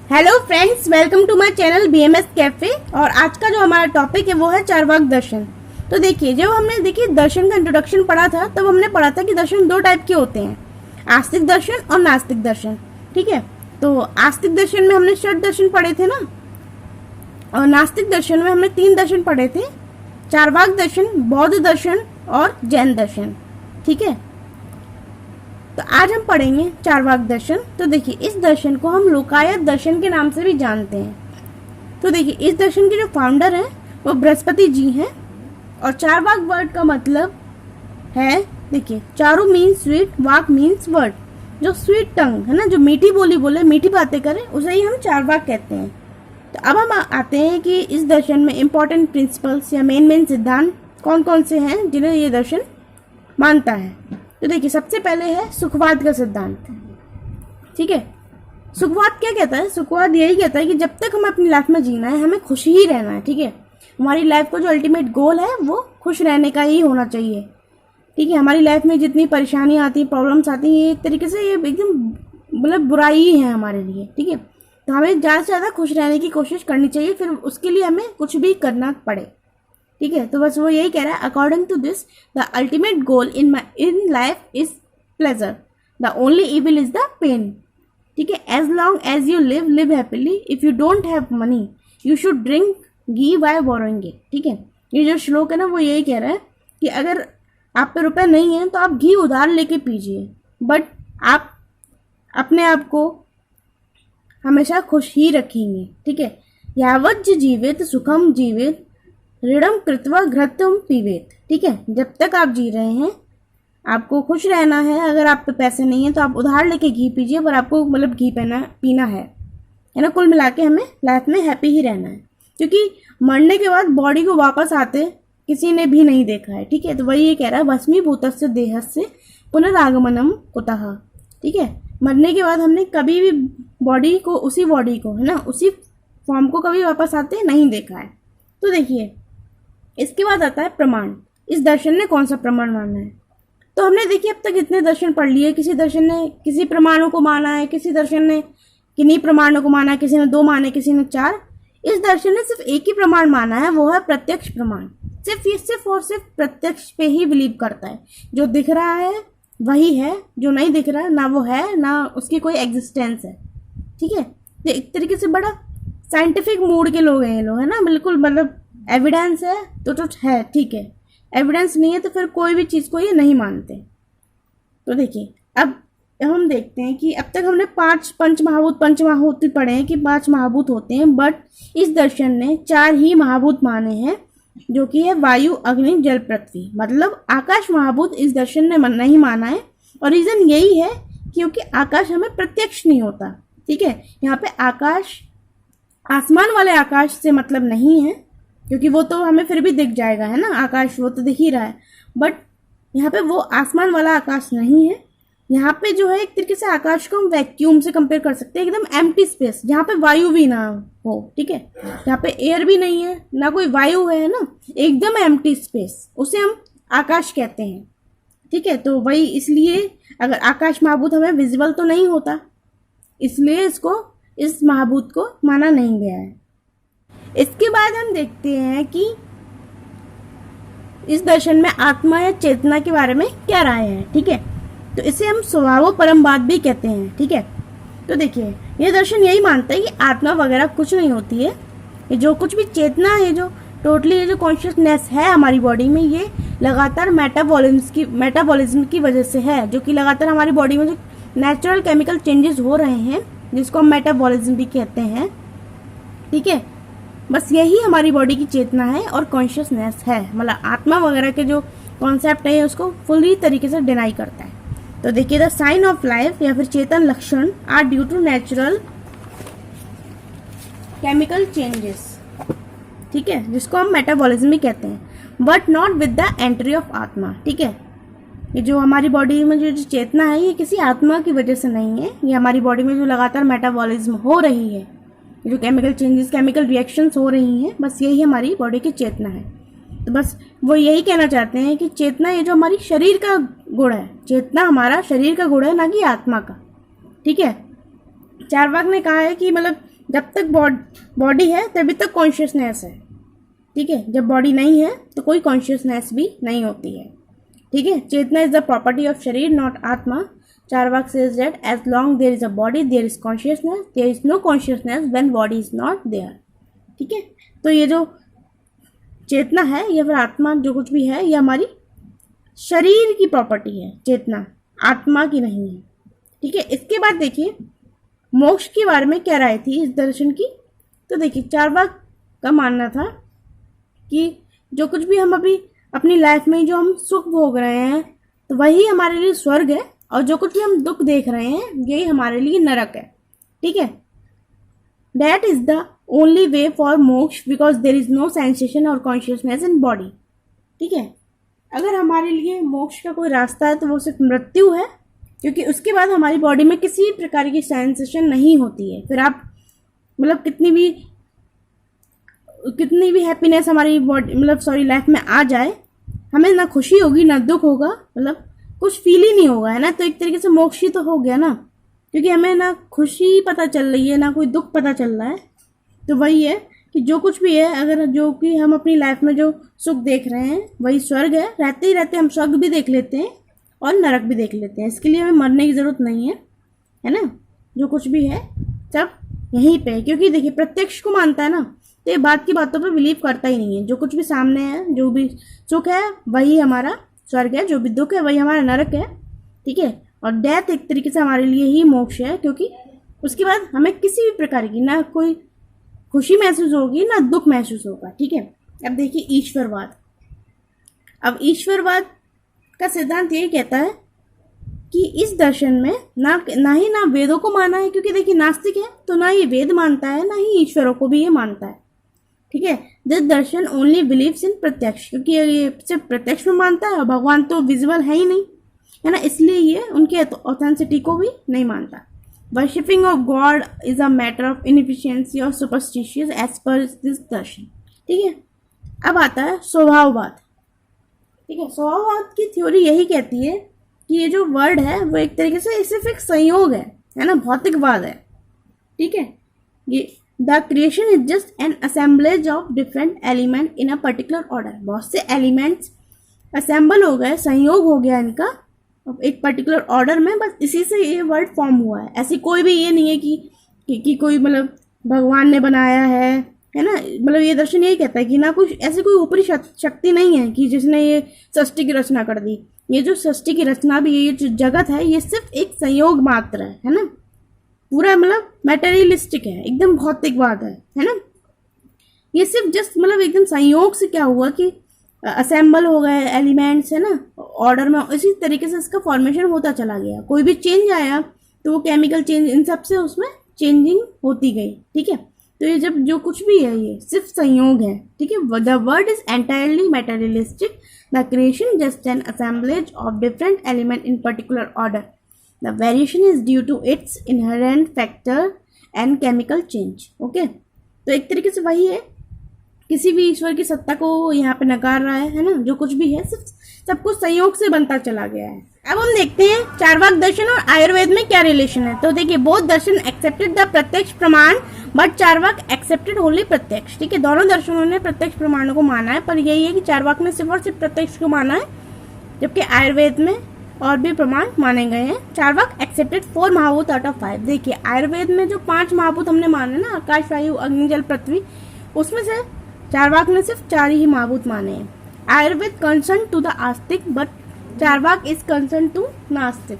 Hello friends, welcome to my channel BMS cafe. और आज का जो हमारा टॉपिक है वो है चारवाक दर्शन। तो देखिए, जब हमने दर्शन का इंट्रोडक्शन पढ़ा था तब हमने पढ़ा था कि दर्शन दो टाइप के होते हैं, आस्तिक दर्शन और नास्तिक दर्शन। ठीक है, तो आस्तिक दर्शन में हमने षट दर्शन पढ़े थे ना, और नास्तिक दर्शन में हमने 3 दर्शन पढ़े थे, चारवाक दर्शन, बौद्ध दर्शन और जैन दर्शन। ठीक है, तो आज हम पढ़ेंगे चारवाक दर्शन। तो देखिए, इस दर्शन को हम लोकायत दर्शन के नाम से भी जानते हैं। तो देखिए, इस दर्शन के जो फाउंडर हैं वो बृहस्पति जी हैं। और चारवाक वर्ड का मतलब है, देखिए, चारू मीन्स स्वीट, वाक मीन्स वर्ड। जो स्वीट टंग है ना, जो मीठी बोली बोले, मीठी बातें करे, उसे ही हम चारवाक कहते हैं। तो अब हम आते हैं कि इस दर्शन में इंपॉर्टेंट प्रिंसिपल्स या मेन सिद्धांत कौन कौन से हैं जिन्हें ये दर्शन मानता है। तो देखिए, सबसे पहले है सुखवाद का सिद्धांत। ठीक है, सुखवाद क्या कहता है? सुखवाद यही कहता है कि जब तक हमें अपनी लाइफ में जीना है, हमें खुश ही रहना है। ठीक है, हमारी लाइफ का जो अल्टीमेट गोल है वो खुश रहने का ही होना चाहिए। ठीक है, हमारी लाइफ में जितनी परेशानियां आती हैं, प्रॉब्लम्स आती हैं, ये एक तरीके से ये एकदम मतलब बुराई ही है हमारे लिए। ठीक है, तो हमें ज़्यादा से ज़्यादा खुश रहने की कोशिश करनी चाहिए, फिर उसके लिए हमें कुछ भी करना पड़े। ठीक है, तो बस वो यही कह रहा है, according to this the ultimate goal in life is pleasure, the only evil is the pain. ठीक है, as long as you live happily, if you don't have money you should drink ghee by borrowing it. ठीक है, ये जो श्लोक है ना, वो यही कह रहा है कि अगर आप पे रुपए नहीं है तो आप घी उधार लेके पीजिए, बट आप अपने आप को हमेशा खुश ही रखेंगे। ठीक है, यावज्ज जीवित सुखम जीवित ऋणम कृत्वा घृतम पीवेत। ठीक है, जब तक आप जी रहे हैं आपको खुश रहना है। अगर आप पे पैसे नहीं है तो आप उधार लेके घी पीजिए, पर आपको मतलब घी पीना है ना। कुल मिला के हमें लाइफ में हैप्पी ही रहना है, क्योंकि मरने के बाद बॉडी को वापस आते किसी ने भी नहीं देखा है। ठीक है, तो वही ये कह रहा है, भस्मीभूतस्य देहस्य पुनरागमनम कुतः। ठीक है, मरने के बाद हमने कभी भी उसी बॉडी को है ना, उसी फॉर्म को कभी वापस आते नहीं देखा है। तो देखिए, इसके बाद आता है प्रमाण। इस दर्शन ने कौन सा प्रमाण माना है? तो हमने देखिए अब तक इतने दर्शन पढ़ लिए, किसी दर्शन ने किसी प्रमाणों को माना है, किसी दर्शन ने किन्हीं प्रमाणों को माना है, किसी ने 2 माने, किसी ने 4। इस दर्शन ने सिर्फ एक ही प्रमाण माना है, वो है प्रत्यक्ष प्रमाण। सिर्फ और सिर्फ प्रत्यक्ष पे ही बिलीव करता है। जो दिख रहा है वही है, जो नहीं दिख रहा है ना वो है ना उसकी कोई एग्जिस्टेंस है। ठीक है, तो एक तरीके से बड़ा साइंटिफिक मूड के लोग हैं ये लोग, है ना। बिल्कुल, मतलब एविडेंस है तो है, ठीक है, एविडेंस नहीं है तो फिर कोई भी चीज़ को ये नहीं मानते। तो देखिए, अब हम देखते हैं कि अब तक हमने 5 पंचमहाभूत पढ़े हैं कि 5 महाभूत होते हैं, बट इस दर्शन ने 4 ही महाभूत माने हैं, जो कि है वायु, अग्नि, जल, पृथ्वी। मतलब आकाश महाभूत इस दर्शन ने नहीं माना है, और रीज़न यही है क्योंकि आकाश हमें प्रत्यक्ष नहीं होता। ठीक है, यहाँ पे आकाश आसमान वाले आकाश से मतलब नहीं है, क्योंकि वो तो हमें फिर भी दिख जाएगा, है ना, आकाश वो तो दिख ही रहा है, बट यहाँ पे वो आसमान वाला आकाश नहीं है। यहाँ पे जो है एक तरीके से आकाश को हम वैक्यूम से कंपेयर कर सकते हैं, एकदम एम्प्टी स्पेस, जहाँ पे वायु भी ना हो। ठीक है, यहाँ पे एयर भी नहीं है, ना कोई वायु है ना, एकदम एम्प्टी स्पेस, उसे हम आकाश कहते हैं। ठीक है, तो वही इसलिए अगर आकाश महाभूत हमें विजिबल तो नहीं होता, इसलिए इस महाभूत को माना नहीं गया है। इसके बाद हम देखते हैं कि इस दर्शन में आत्मा या चेतना के बारे में क्या राय है। ठीक है, तो इसे हम स्वभाव परमवाद भी कहते हैं। ठीक है, तो देखिए, ये दर्शन यही मानता है कि आत्मा वगैरह कुछ नहीं होती है। ये जो कुछ भी चेतना है, जो टोटली ये जो कॉन्शियसनेस है हमारी बॉडी में, ये लगातार मेटाबॉलिज्म की वजह से है, जो कि लगातार हमारी बॉडी में जो नेचुरल केमिकल चेंजेस हो रहे हैं, जिसको हम मेटाबॉलिज्म भी कहते हैं। ठीक है, बस यही हमारी बॉडी की चेतना है और कॉन्शियसनेस है। मतलब आत्मा वगैरह के जो कॉन्सेप्ट है उसको फुली तरीके से डिनाई करता है। तो देखिए, द साइन ऑफ लाइफ या फिर chetan lakshan are due to natural chemical changes. ठीक है, जिसको हम मेटाबॉलिज्म भी कहते हैं, but not with the entry of atma. ठीक है, ये जो हमारी बॉडी में जो चेतना है, ये किसी आत्मा की वजह से नहीं है। ये हमारी बॉडी में जो लगातार मेटाबॉलिज्म हो रही है, जो केमिकल चेंजेस, केमिकल रिएक्शंस हो रही हैं, बस यही हमारी बॉडी की चेतना है। तो बस वो यही कहना चाहते हैं कि चेतना ये जो हमारी शरीर का गुण है, चेतना हमारा शरीर का गुण है, ना कि आत्मा का। ठीक है, चारवाक ने कहा है कि मतलब जब तक बॉडी है तभी तक कॉन्शियसनेस है, ठीक है। जब बॉडी नहीं है तो कोई कॉन्शियसनेस भी नहीं होती है, ठीक है। चेतना इज द प्रॉपर्टी ऑफ शरीर नॉट आत्मा। Charvaka says that as long there is a body there is consciousness, there is no consciousness when body is not there, ठीक है। तो ये जो चेतना है या फिर आत्मा जो कुछ भी है ये हमारी शरीर की प्रॉपर्टी है, चेतना आत्मा की नहीं है, ठीक है। इसके बाद देखिए मोक्ष के बारे में क्या राय थी इस दर्शन की। तो देखिए चारवाक का मानना था कि जो कुछ भी हम अभी अपनी लाइफ में जो हम सुख भोग रहे हैं तो वही हमारे लिए स्वर्ग है, और जो कुछ भी हम दुख देख रहे हैं यही हमारे लिए नरक है, ठीक है। That is the only way for moksha because there is no sensation और कॉन्शियसनेस इन बॉडी, ठीक है। अगर हमारे लिए मोक्ष का कोई रास्ता है तो वो सिर्फ मृत्यु है, क्योंकि उसके बाद हमारी बॉडी में किसी भी प्रकार की सेंसेशन नहीं होती है। फिर आप मतलब कितनी भी हैप्पीनेस हमारी बॉडी लाइफ में आ जाए, हमें ना खुशी होगी ना दुख होगा, मतलब कुछ फील ही नहीं होगा, है ना। तो एक तरीके से मोक्ष ही तो हो गया ना, क्योंकि हमें ना खुशी पता चल रही है ना कोई दुख पता चल रहा है। तो वही है कि जो कुछ भी है, अगर जो कि हम अपनी लाइफ में जो सुख देख रहे हैं वही स्वर्ग है। रहते ही रहते हम स्वर्ग भी देख लेते हैं और नरक भी देख लेते हैं, इसके लिए हमें मरने की ज़रूरत नहीं है ना। जो कुछ भी है सब यहीं पे है, क्योंकि देखिए प्रत्यक्ष को मानता है ना तो ये बात की बातों पे बिलीव करता ही नहीं है। जो कुछ भी सामने है, जो भी सुख है वही हमारा स्वर्ग है, जो भी दुख है वही हमारा नरक है, ठीक है। और डेथ एक तरीके से हमारे लिए ही मोक्ष है, क्योंकि उसके बाद हमें किसी भी प्रकार की ना कोई खुशी महसूस होगी ना दुख महसूस होगा, ठीक है। अब देखिए ईश्वरवाद। अब ईश्वरवाद का सिद्धांत ये कहता है कि इस दर्शन में ना वेदों को माना है, क्योंकि देखिए नास्तिक है तो ना ये वेद मानता है ना ही ईश्वरों को भी ये मानता है, ठीक है। This Darshan only believes in प्रत्यक्ष, क्योंकि ये सिर्फ प्रत्यक्ष में मानता है और भगवान तो विजिबल है ही नहीं, है ना, इसलिए ये उनके ऑथेंटिसिटी को भी नहीं मानता। Worshipping of God is a matter of inefficiency और सुपरस्टिशियस एज पर दिस दर्शन, ठीक है। अब आता है स्वभाववाद, ठीक है। स्वभाववाद की थ्योरी यही कहती है कि ये जो वर्ड है वो एक तरीके से सिर्फ एक संयोग है ना, भौतिकवाद है, ठीक है। ये the creation is just an assemblage of different element in a particular order. बहुत से एलिमेंट्स असेंबल हो गए, संयोग हो गया इनका एक पर्टिकुलर ऑर्डर में, बस इसी से ये वर्ड फॉर्म हुआ है। ऐसी कोई भी ये नहीं है कि कोई मतलब भगवान ने बनाया है ना। मतलब ये दर्शन यही कहता है कि ना कुछ ऐसी कोई ऊपरी शक्ति नहीं है कि जिसने ये सृष्टि की रचना कर दी। ये जो सृष्टि की रचना भी, ये जो जगत है ये सिर्फ एक संयोग मात्र है ना। पूरा मतलब मैटेरियलिस्टिक है, एकदम भौतिकवाद है ना। ये सिर्फ जस्ट मतलब एकदम संयोग से क्या हुआ कि असेंबल हो गए एलिमेंट्स, है ना, ऑर्डर में, इसी तरीके से इसका फॉर्मेशन होता चला गया। कोई भी चेंज आया तो वो केमिकल चेंज, इन सब से उसमें चेंजिंग होती गई, ठीक है। तो ये जब जो कुछ भी है ये सिर्फ संयोग है, ठीक है। The word is entirely materialistic, the creation just an assemblage of different element in particular order, the variation is due to its inherent factor and chemical change, okay. तो एक तरीके से वही है, किसी भी ईश्वर की सत्ता को यहाँ पे नकार रहा है ना। जो कुछ भी है सिर्फ सब कुछ संयोग से बनता चला गया है। अब हम देखते हैं चारवाक दर्शन और आयुर्वेद में क्या रिलेशन है। तो देखिए बोथ दर्शन एक्सेप्टेड द प्रत्यक्ष प्रमाण बट चारवाक एक्सेप्टेड ओनली प्रत्यक्ष, ठीक है। दोनों दर्शनों ने प्रत्यक्ष प्रमाणों को माना है, पर यही है कि चारवाक ने सिर्फ और सिर्फ प्रत्यक्ष को माना है, जबकि आयुर्वेद में और भी प्रमाण माने गए हैं। चारवाक एक्सेप्टेड 4 महाभूत आउट ऑफ 5। देखिए आयुर्वेद में जो 5 महाभूत हमने माने ना, आकाश वायु अग्नि जल पृथ्वी, उसमें से चारवाक ने सिर्फ 4 ही महाभूत माने हैं। Ayurveda concern to the astika but Charvaka is concern to nastika,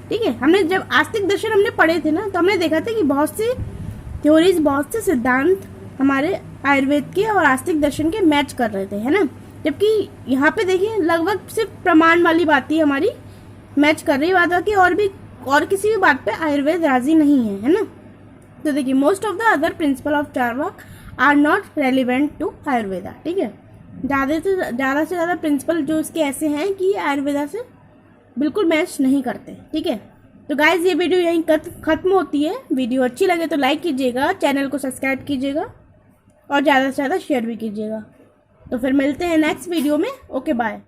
ठीक है। हमने जब आस्तिक दर्शन हमने पढ़े थे ना, तो हमने देखा था कि बहुत सी थ्योरीज, बहुत से सिद्धांत हमारे आयुर्वेद के और आस्तिक दर्शन के मैच कर रहे थे, है ना। जबकि यहाँ पे देखिए लगभग सिर्फ प्रमाण वाली बात ही हमारी मैच कर रही, बात बाकी और किसी भी बात पे आयुर्वेद राजी नहीं है ना। तो देखिए most of the other principle of Charvaka are not relevant to Ayurveda, ठीक है। ज़्यादा से ज़्यादा प्रिंसिपल जो इसके ऐसे हैं कि आयुर्वेदा से बिल्कुल मैच नहीं करते, ठीक है। तो गाइज ये वीडियो यहीं खत्म होती है। वीडियो अच्छी लगे तो लाइक कीजिएगा, चैनल को सब्सक्राइब कीजिएगा और ज़्यादा से ज़्यादा शेयर भी कीजिएगा। तो फिर मिलते हैं नेक्स्ट वीडियो में। Okay bye.